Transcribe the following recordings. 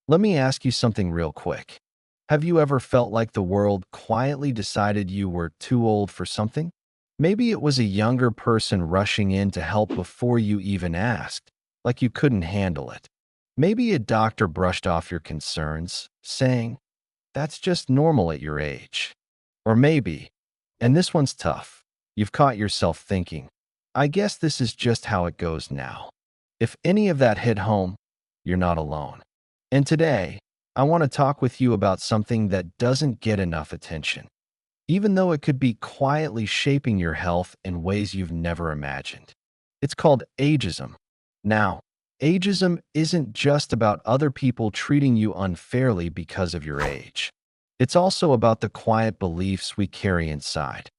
Let me ask you something real quick. Have you ever felt like the world quietly decided you were too old for something? Maybe it was a younger person rushing in to help before you even asked, like you couldn't handle it. Maybe a doctor brushed off your concerns, saying, "That's just normal at your age." Or maybe, and this one's tough, you've caught yourself thinking, "I guess this is just how it goes now." If any of that hit home, you're not alone. And today, I want to talk with you about something that doesn't get enough attention, even though it could be quietly shaping your health in ways you've never imagined. It's called ageism. Now, ageism isn't just about other people treating you unfairly because of your age. It's also about the quiet beliefs we carry inside,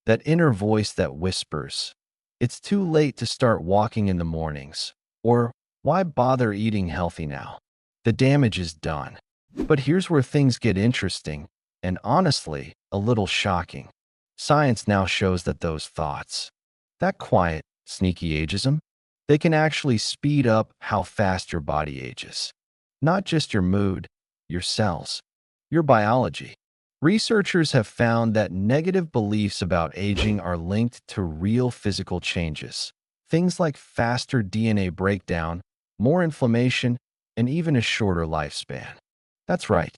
that inner voice that whispers, "It's too late to start walking in the mornings," or "Why bother eating healthy now? The damage is done." But here's where things get interesting and honestly, a little shocking. Science now shows that those thoughts, that quiet, sneaky ageism, they can actually speed up how fast your body ages. Not just your mood, your cells, your biology. Researchers have found that negative beliefs about aging are linked to real physical changes. Things like faster DNA breakdown, more inflammation, and even a shorter lifespan. That's right.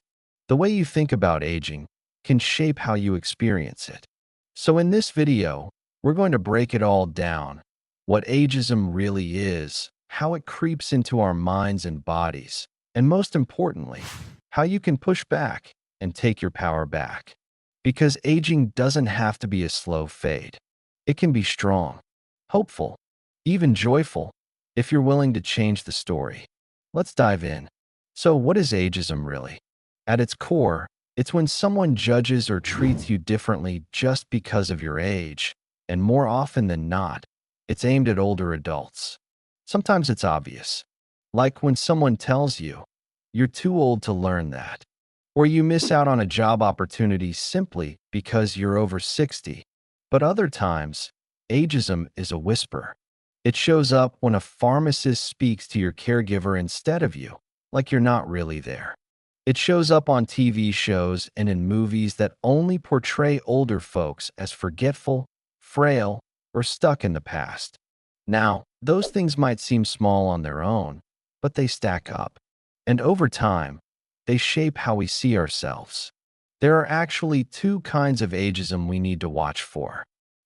The way you think about aging can shape how you experience it. So in this video, we're going to break it all down. What ageism really is, how it creeps into our minds and bodies, and most importantly, how you can push back and take your power back. Because aging doesn't have to be a slow fade. It can be strong, hopeful, even joyful, if you're willing to change the story. Let's dive in. So what is ageism really? At its core, it's when someone judges or treats you differently just because of your age, and more often than not, it's aimed at older adults. Sometimes it's obvious, like when someone tells you, "You're too old to learn that," or you miss out on a job opportunity simply because you're over 60. But other times, ageism is a whisper. It shows up when a pharmacist speaks to your caregiver instead of you, like you're not really there. It shows up on TV shows and in movies that only portray older folks as forgetful, frail, or stuck in the past. Now, those things might seem small on their own, but they stack up. And over time, they shape how we see ourselves. There are actually two kinds of ageism we need to watch for.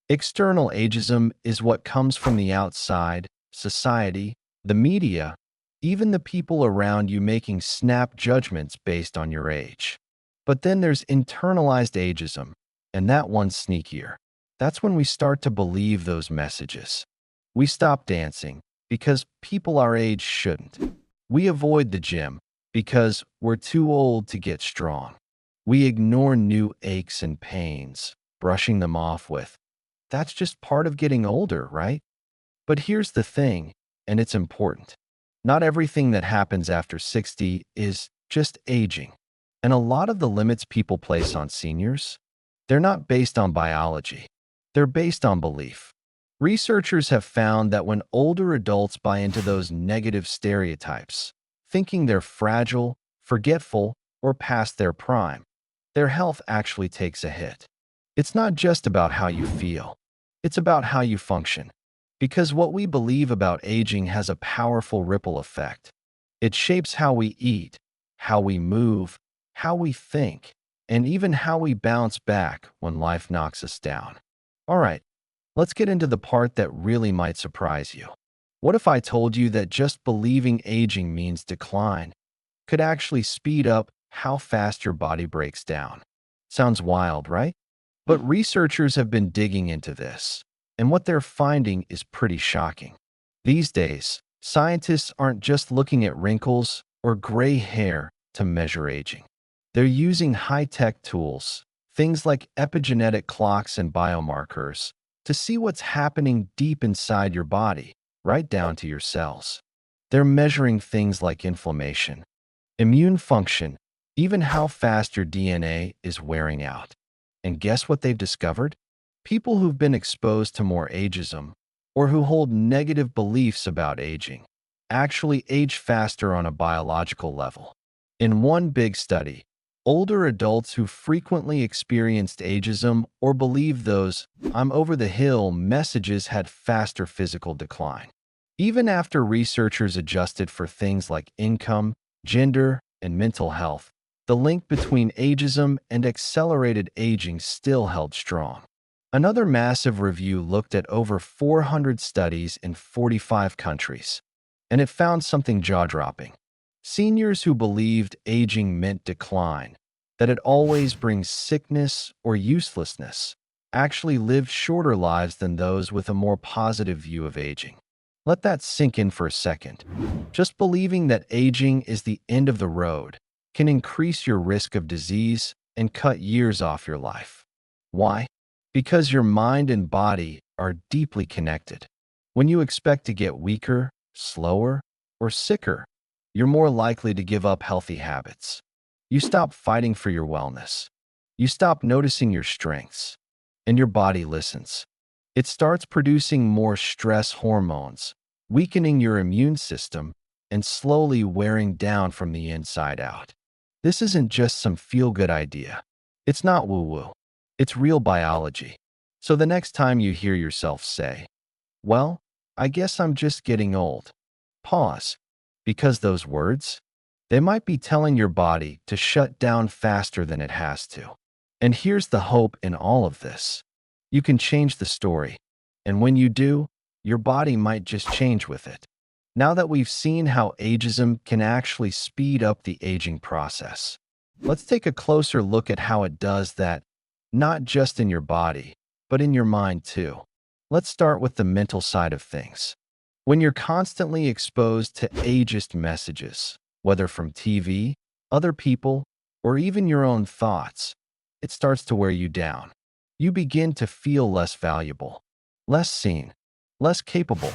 External ageism is what comes from the outside, society, the media, even the people around you making snap judgments based on your age. But then there's internalized ageism, and that one's sneakier. That's when we start to believe those messages. We stop dancing because people our age shouldn't. We avoid the gym because we're too old to get strong. We ignore new aches and pains, brushing them off with, "That's just part of getting older, right?" But here's the thing, and it's important. Not everything that happens after 60 is just aging. And a lot of the limits people place on seniors, they're not based on biology. They're based on belief. Researchers have found that when older adults buy into those negative stereotypes, thinking they're fragile, forgetful, or past their prime, their health actually takes a hit. It's not just about how you feel. It's about how you function. Because what we believe about aging has a powerful ripple effect. It shapes how we eat, how we move, how we think, and even how we bounce back when life knocks us down. All right, let's get into the part that really might surprise you. What if I told you that just believing aging means decline could actually speed up how fast your body breaks down? Sounds wild, right? But researchers have been digging into this, and what they're finding is pretty shocking. These days, scientists aren't just looking at wrinkles or gray hair to measure aging. They're using high-tech tools, things like epigenetic clocks and biomarkers, to see what's happening deep inside your body, right down to your cells. They're measuring things like inflammation, immune function, even how fast your DNA is wearing out. And guess what they've discovered? People who've been exposed to more ageism, or who hold negative beliefs about aging, actually age faster on a biological level. In one big study, older adults who frequently experienced ageism or believed those "I'm over the hill" messages had faster physical decline. Even after researchers adjusted for things like income, gender, and mental health, the link between ageism and accelerated aging still held strong. Another massive review looked at over 400 studies in 45 countries, and it found something jaw-dropping. Seniors who believed aging meant decline, that it always brings sickness or uselessness, actually lived shorter lives than those with a more positive view of aging. Let that sink in for a second. Just believing that aging is the end of the road can increase your risk of disease and cut years off your life. Why? Because your mind and body are deeply connected. When you expect to get weaker, slower, or sicker, you're more likely to give up healthy habits. You stop fighting for your wellness. You stop noticing your strengths, and your body listens. It starts producing more stress hormones, weakening your immune system, and slowly wearing down from the inside out. This isn't just some feel-good idea. It's not woo-woo. It's real biology. So the next time you hear yourself say, "Well, I guess I'm just getting old," pause, because those words, they might be telling your body to shut down faster than it has to. And here's the hope in all of this. You can change the story, and when you do, your body might just change with it. Now that we've seen how ageism can actually speed up the aging process, let's take a closer look at how it does that, not just in your body, but in your mind too. Let's start with the mental side of things. When you're constantly exposed to ageist messages, whether from TV, other people, or even your own thoughts, it starts to wear you down. You begin to feel less valuable, less seen, less capable,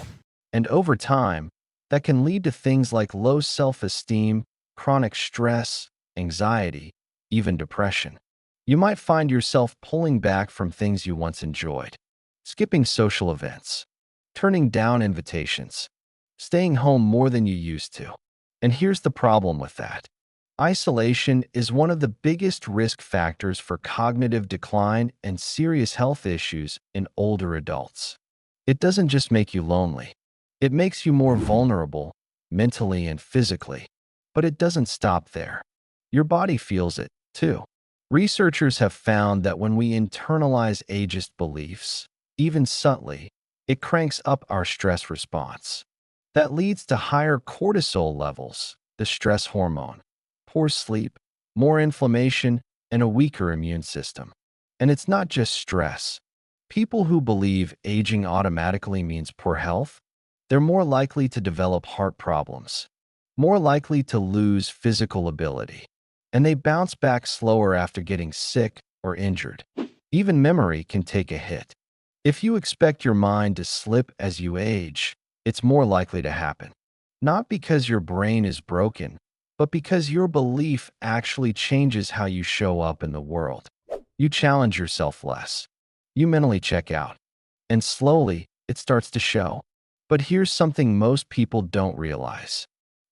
and over time, that can lead to things like low self-esteem, chronic stress, anxiety, even depression. You might find yourself pulling back from things you once enjoyed, skipping social events, turning down invitations, staying home more than you used to. And here's the problem with that. Isolation is one of the biggest risk factors for cognitive decline and serious health issues in older adults. It doesn't just make you lonely. It makes you more vulnerable, mentally and physically. But it doesn't stop there. Your body feels it, too. Researchers have found that when we internalize ageist beliefs, even subtly, it cranks up our stress response. That leads to higher cortisol levels, the stress hormone, poor sleep, more inflammation, and a weaker immune system. And it's not just stress. People who believe aging automatically means poor health, they're more likely to develop heart problems, more likely to lose physical ability, and they bounce back slower after getting sick or injured. Even memory can take a hit. If you expect your mind to slip as you age, it's more likely to happen. Not because your brain is broken, but because your belief actually changes how you show up in the world. You challenge yourself less. You mentally check out. And slowly, it starts to show. But here's something most people don't realize.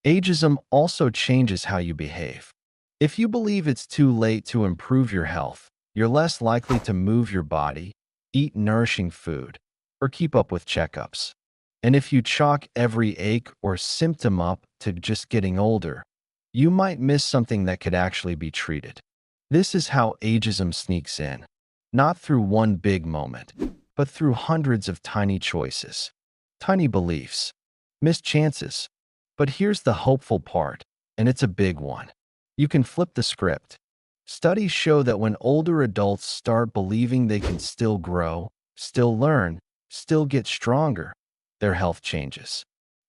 Ageism also changes how you behave. If you believe it's too late to improve your health, you're less likely to move your body, eat nourishing food, or keep up with checkups. And if you chalk every ache or symptom up to just getting older, you might miss something that could actually be treated. This is how ageism sneaks in, not through one big moment, but through hundreds of tiny choices, tiny beliefs, missed chances. But here's the hopeful part, and it's a big one. You can flip the script. Studies show that when older adults start believing they can still grow, still learn, still get stronger, their health changes.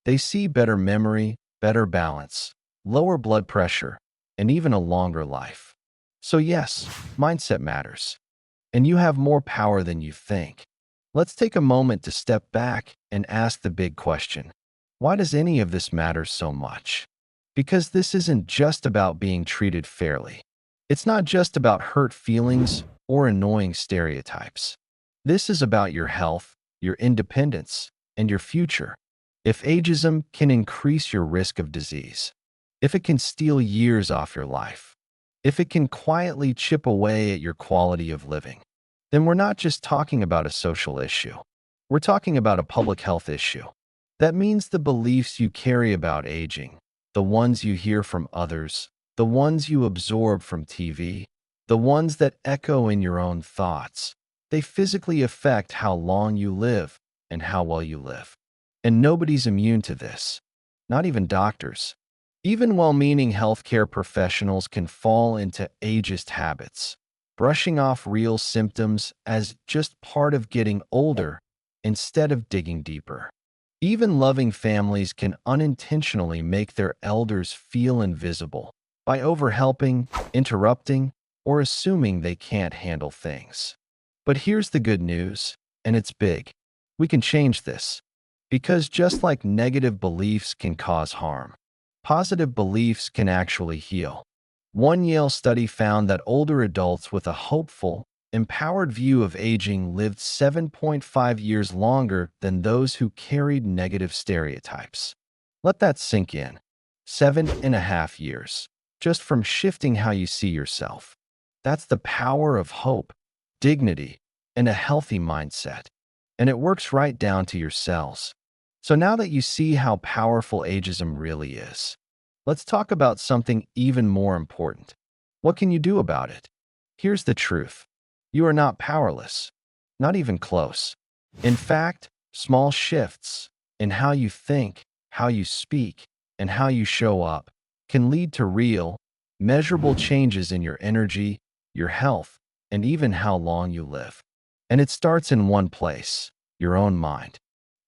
They see better memory, better balance, lower blood pressure, and even a longer life. So yes, mindset matters. And you have more power than you think. Let's take a moment to step back and ask the big question. Why does any of this matter so much? Because this isn't just about being treated fairly. It's not just about hurt feelings or annoying stereotypes. This is about your health, your independence, and your future. If ageism can increase your risk of disease, if it can steal years off your life, if it can quietly chip away at your quality of living, then we're not just talking about a social issue. We're talking about a public health issue. That means the beliefs you carry about aging, the ones you hear from others, the ones you absorb from TV, the ones that echo in your own thoughts, they physically affect how long you live and how well you live. And nobody's immune to this, not even doctors. Even well-meaning healthcare professionals can fall into ageist habits, brushing off real symptoms as just part of getting older instead of digging deeper. Even loving families can unintentionally make their elders feel invisible by overhelping, interrupting, or assuming they can't handle things. But here's the good news, and it's big. We can change this. Because just like negative beliefs can cause harm, positive beliefs can actually heal. One Yale study found that older adults with a hopeful, empowered view of aging lived 7.5 years longer than those who carried negative stereotypes. Let that sink in. 7.5 years, just from shifting how you see yourself. That's the power of hope, dignity, and a healthy mindset. And it works right down to your cells. So now that you see how powerful ageism really is, let's talk about something even more important. What can you do about it? Here's the truth. You are not powerless, not even close. In fact, small shifts in how you think, how you speak, and how you show up can lead to real, measurable changes in your energy, your health, and even how long you live. And it starts in one place, your own mind.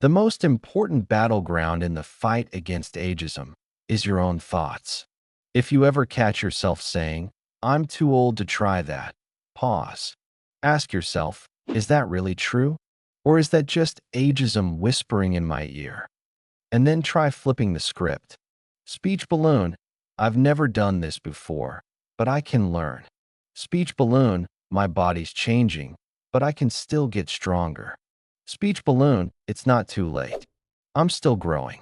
The most important battleground in the fight against ageism is your own thoughts. If you ever catch yourself saying, "I'm too old to try that," pause. Ask yourself, is that really true? Or is that just ageism whispering in my ear? And then try flipping the script. Speech balloon, I've never done this before, but I can learn. Speech balloon, my body's changing, but I can still get stronger. Speech balloon, it's not too late. I'm still growing.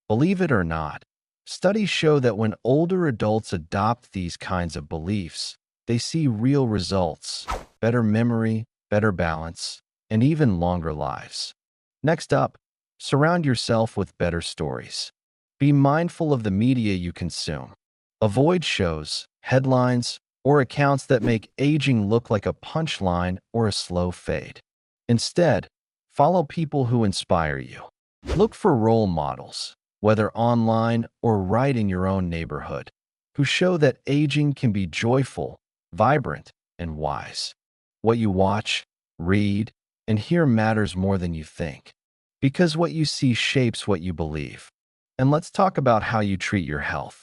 Believe it or not, studies show that when older adults adopt these kinds of beliefs, they see real results, better memory, better balance, and even longer lives. Next up, surround yourself with better stories. Be mindful of the media you consume. Avoid shows, headlines, or accounts that make aging look like a punchline or a slow fade. Instead, follow people who inspire you. Look for role models, whether online or right in your own neighborhood, who show that aging can be joyful, vibrant, and wise. What you watch, read, and hear matters more than you think, because what you see shapes what you believe. And let's talk about how you treat your health.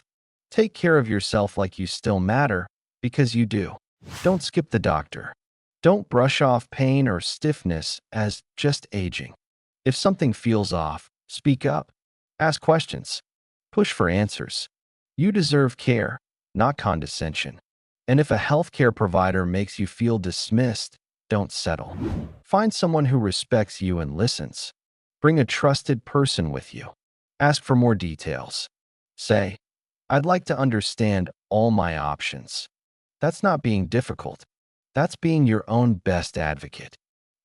Take care of yourself like you still matter, because you do. Don't skip the doctor. Don't brush off pain or stiffness as just aging. If something feels off, speak up. Ask questions. Push for answers. You deserve care, not condescension. And if a healthcare provider makes you feel dismissed, don't settle. Find someone who respects you and listens. Bring a trusted person with you. Ask for more details. Say, I'd like to understand all my options. That's not being difficult. That's being your own best advocate.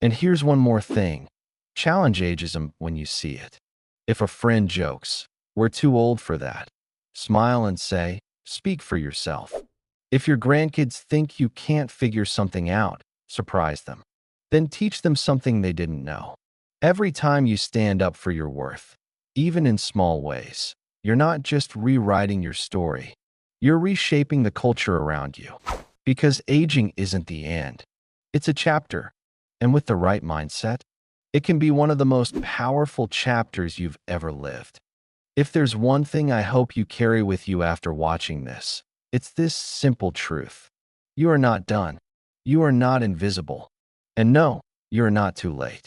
And here's one more thing. Challenge ageism when you see it. If a friend jokes, "We're too old for that," smile and say, "Speak for yourself." If your grandkids think you can't figure something out, surprise them. Then teach them something they didn't know. Every time you stand up for your worth, even in small ways, you're not just rewriting your story. You're reshaping the culture around you. Because aging isn't the end. It's a chapter. And with the right mindset, it can be one of the most powerful chapters you've ever lived. If there's one thing I hope you carry with you after watching this, it's this simple truth. You are not done. You are not invisible. And no, you are not too late.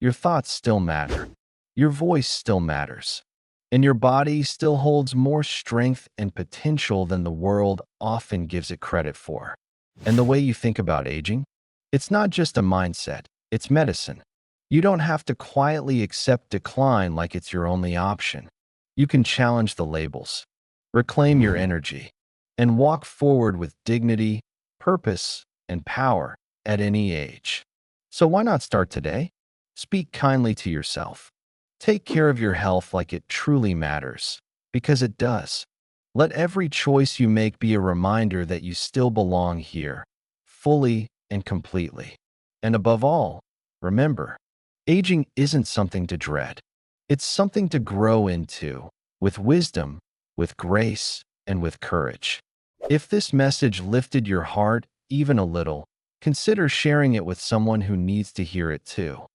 Your thoughts still matter. Your voice still matters. And your body still holds more strength and potential than the world often gives it credit for. And the way you think about aging, it's not just a mindset, it's medicine. You don't have to quietly accept decline like it's your only option. You can challenge the labels. Reclaim your energy and walk forward with dignity, purpose, and power at any age. So why not start today? Speak kindly to yourself. Take care of your health like it truly matters, because it does. Let every choice you make be a reminder that you still belong here, fully and completely. And above all, remember, aging isn't something to dread. It's something to grow into, with wisdom, with grace, and with courage. If this message lifted your heart even a little, consider sharing it with someone who needs to hear it too.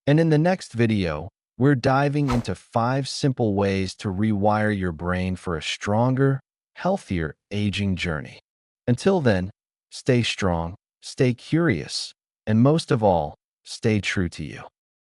And in the next video, we're diving into 5 simple ways to rewire your brain for a stronger, healthier aging journey. Until then, stay strong, stay curious, and most of all, stay true to you.